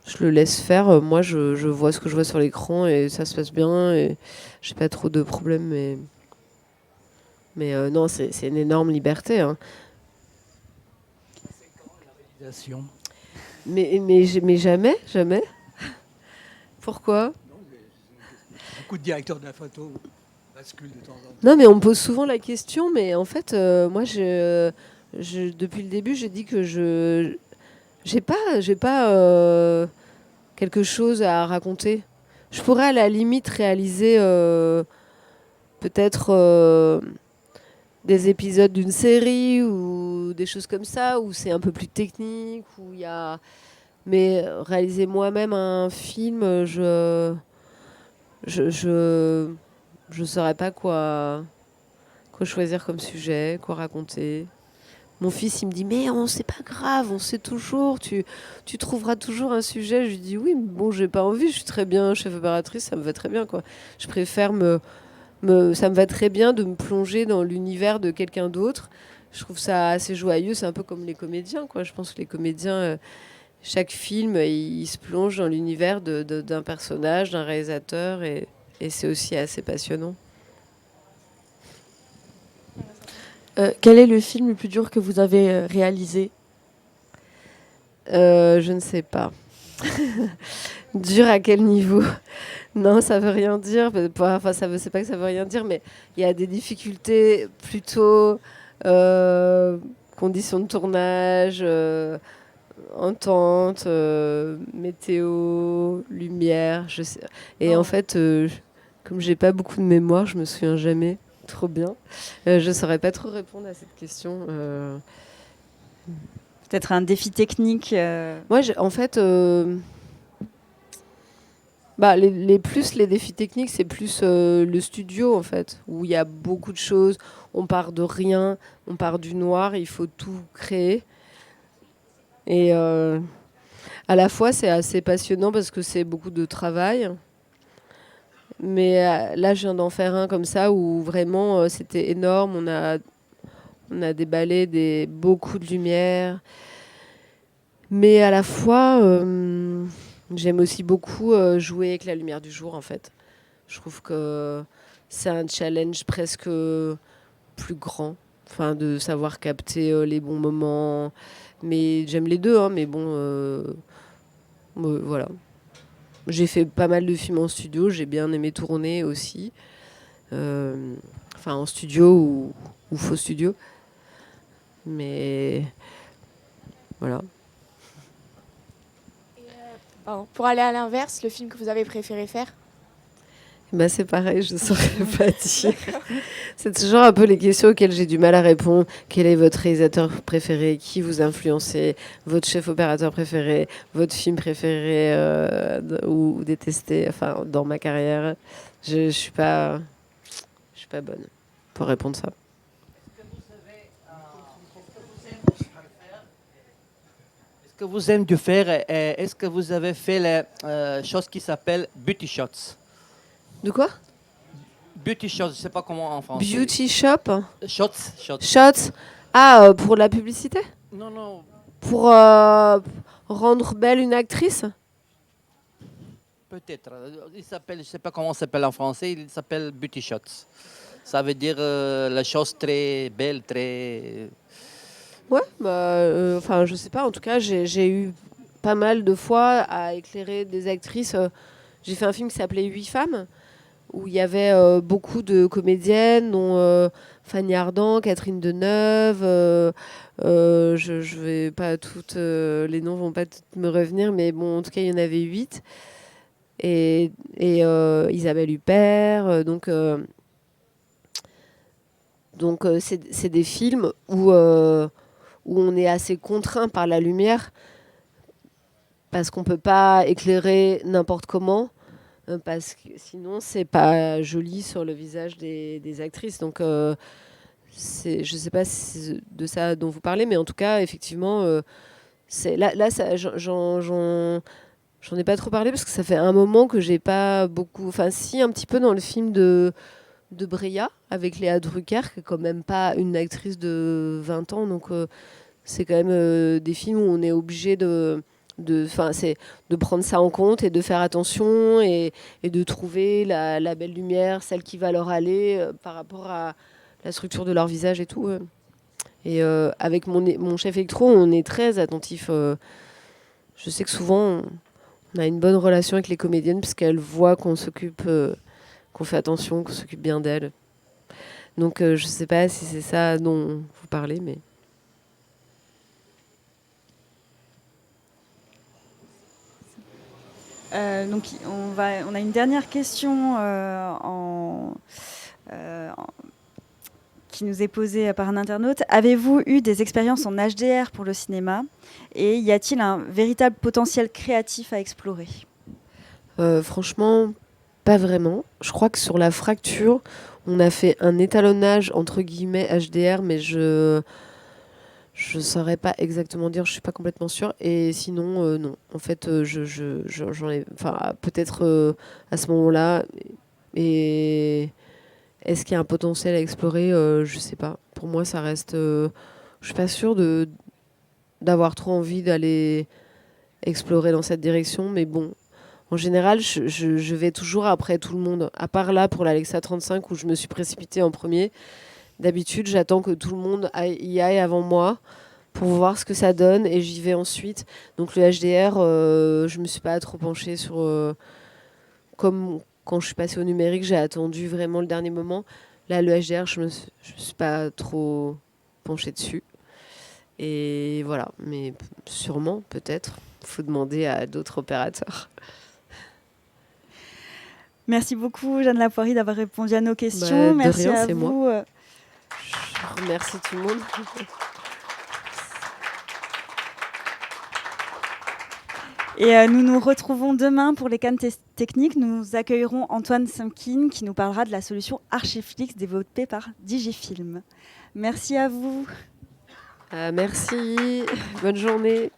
je le laisse faire. Moi, je vois ce que je vois sur l'écran et ça se passe bien. Et j'ai pas trop de problèmes. Mais non, c'est une énorme liberté. Hein. Mais jamais. Pourquoi ? Beaucoup de directeurs de la photo basculent de temps en temps. Non, mais on me pose souvent la question, mais en fait, moi, depuis le début, j'ai dit que j'ai pas quelque chose à raconter. Je pourrais à la limite réaliser peut-être des épisodes d'une série ou des choses comme ça, où c'est un peu plus technique, où il y a... Mais réaliser moi-même un film, je saurais pas quoi choisir comme sujet, quoi raconter. Mon fils, il me dit, mais c'est pas grave, on sait toujours, tu trouveras toujours un sujet. Je lui dis, oui, mais bon, j'ai pas envie, je suis très bien chef opératrice, ça me va très bien, quoi. Je préfère ça me va très bien de me plonger dans l'univers de quelqu'un d'autre. Je trouve ça assez joyeux, c'est un peu comme les comédiens, quoi. Je pense que les comédiens, chaque film, il se plonge dans l'univers d'un personnage, d'un réalisateur, et c'est aussi assez passionnant. Quel est le film le plus dur que vous avez réalisé ? Je ne sais pas. Dur à quel niveau ? Non, ça veut rien dire. Enfin, c'est pas que ça veut rien dire, mais il y a des difficultés plutôt conditions de tournage, entente, météo, lumière. Je sais. Et en fait, comme j'ai pas beaucoup de mémoire, je me souviens jamais. Trop bien. Je saurais pas trop répondre à cette question. Peut-être un défi technique. Moi, en fait, les défis techniques, c'est plus le studio, en fait, où il y a beaucoup de choses. On part de rien, on part du noir, il faut tout créer. Et à la fois, c'est assez passionnant parce que c'est beaucoup de travail. Mais là, je viens d'en faire un comme ça où vraiment c'était énorme. On a déballé beaucoup de lumière. Mais à la fois, j'aime aussi beaucoup jouer avec la lumière du jour, en fait. Je trouve que c'est un challenge presque plus grand, enfin de savoir capter les bons moments. Mais j'aime les deux, hein, mais bon, voilà. J'ai fait pas mal de films en studio, j'ai bien aimé tourner aussi. Enfin en studio ou faux studio. Mais voilà. Pardon. Pour aller à l'inverse, le film que vous avez préféré faire? Bah c'est pareil, je ne saurais pas dire. C'est toujours un peu les questions auxquelles j'ai du mal à répondre. Quel est votre réalisateur préféré? Qui vous influencez? Votre chef opérateur préféré? Votre film préféré ou détesté? Enfin, dans ma carrière, je suis pas bonne pour répondre ça. Est-ce que vous aimez de faire, est-ce que vous avez fait la chose qui s'appelle beauty shots? De quoi? Beauty shots, je ne sais pas comment en français. Beauty shop? Shots. Shots? Pour la publicité? Non. Pour rendre belle une actrice? Peut-être. Il s'appelle, je ne sais pas comment ça s'appelle en français, il s'appelle beauty shots. Ça veut dire la chose très belle, très... Ouais, enfin, je sais pas. En tout cas, j'ai eu pas mal de fois à éclairer des actrices. J'ai fait un film qui s'appelait 8 femmes, où il y avait beaucoup de comédiennes, dont Fanny Ardant, Catherine Deneuve. Je vais pas toutes, les noms vont pas toutes me revenir, mais bon, en tout cas, il y en avait 8. Et Isabelle Huppert. Donc c'est des films où on est assez contraint par la lumière parce qu'on peut pas éclairer n'importe comment parce que sinon c'est pas joli sur le visage des actrices. Donc je sais pas si c'est de ça dont vous parlez, mais en tout cas effectivement c'est là ça, j'en ai pas trop parlé parce que ça fait un moment que j'ai pas beaucoup, enfin si un petit peu dans le film de Breya avec Léa Drucker, qui est quand même pas une actrice de 20 ans, donc c'est quand même des films où on est obligé de prendre ça en compte et de faire attention et de trouver la belle lumière, celle qui va leur aller par rapport à la structure de leur visage et tout. Et avec mon chef électro, on est très attentif. Je sais que souvent, on a une bonne relation avec les comédiennes parce qu'elles voient qu'on s'occupe... qu'on fait attention, qu'on s'occupe bien d'elle. Donc je sais pas si c'est ça dont vous parlez, mais... Donc on a une dernière question qui nous est posée par un internaute. Avez-vous eu des expériences en HDR pour le cinéma? Et y a-t-il un véritable potentiel créatif à explorer? Franchement, pas vraiment. Je crois que sur La Fracture, on a fait un étalonnage entre guillemets HDR, mais je saurais pas exactement dire, je suis pas complètement sûre. Et sinon, non. En fait, j'en ai, enfin, peut-être à ce moment-là. Et est-ce qu'il y a un potentiel à explorer? Je sais pas. Pour moi, ça reste. Je suis pas sûre d'avoir trop envie d'aller explorer dans cette direction, mais bon. En général, je vais toujours après tout le monde. À part là, pour l'Alexa 35, où je me suis précipitée en premier. D'habitude, j'attends que tout le monde y aille avant moi pour voir ce que ça donne et j'y vais ensuite. Donc le HDR, je me suis pas trop penchée sur... comme quand je suis passée au numérique, j'ai attendu vraiment le dernier moment. Là, le HDR, je me suis pas trop penchée dessus. Et voilà, mais sûrement, peut-être, il faut demander à d'autres opérateurs. Merci beaucoup, Jeanne Lapoirie, d'avoir répondu à nos questions. Merci rien, à vous. Moi. Je remercie tout le monde. Et nous nous retrouvons demain pour les Cannes techniques. Nous accueillerons Antoine Simkin qui nous parlera de la solution Archiflix développée par Digifilm. Merci à vous. Merci. Bonne journée.